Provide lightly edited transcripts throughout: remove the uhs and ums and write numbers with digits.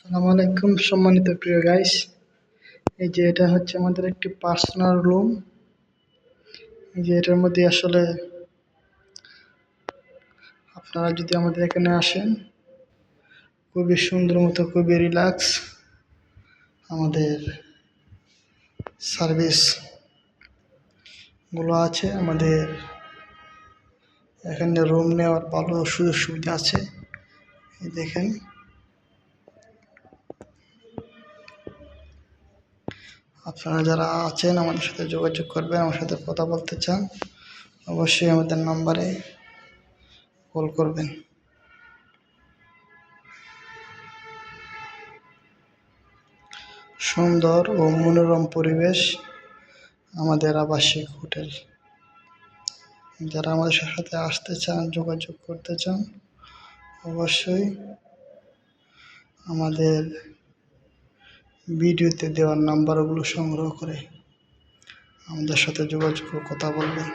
আসসালামু আলাইকুম সম্মানিত প্রিয় গাইস। এই যে এটা হচ্ছে আমাদের একটি পার্সোনাল রুম। এই যে এটার মধ্যে আসলে আপনারা যদি আমাদের এখানে আসেন, খুবই সুন্দর মতো, খুবই রিল্যাক্স আমাদের সার্ভিস গুলো আছে। আমাদের এখানে রুম নেওয়ার ভালো সুযোগ সুবিধা আছে। এই দেখেন, আপনারা যারা আছেন আমাদের সাথে যোগাযোগ করবেন, আমার সাথে কথা বলতে চান, অবশ্যই আমাদের নাম্বারে কল করবেন। সুন্দর ও মনোরম পরিবেশ আমাদের আবাসিক হোটেল। যারা আমাদের সাথে আসতে চান, যোগাযোগ করতে চান, অবশ্যই আমাদের ভিডিওতে দেওয়ার নাম্বারগুলো সংগ্রহ করে আমাদের সাথে যোগাযোগ ও কথা বলবেন।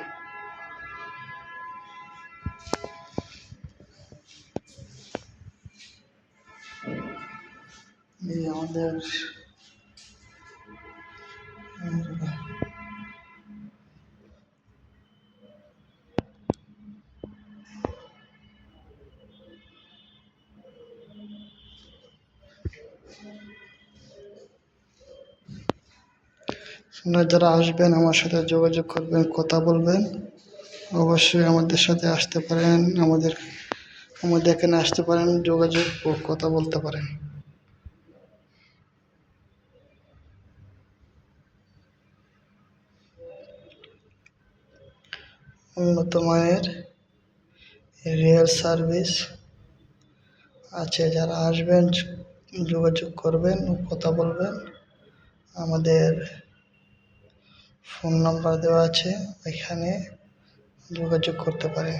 এই আমাদের আপনারা যারা আসবেন আমার সাথে যোগাযোগ করবেন, কথা বলবেন, অবশ্যই আমাদের সাথে আসতে পারেন, আমাদের এখানে আসতে পারেন, যোগাযোগ ও কথা বলতে পারেন। উন্নত মানের রেল সার্ভিস আছে। যারা আসবেন যোগাযোগ করবেন ও কথা বলবেন। আমাদের ফোন নাম্বার দেওয়া আছে, এখানে যোগাযোগ করতে পারেন।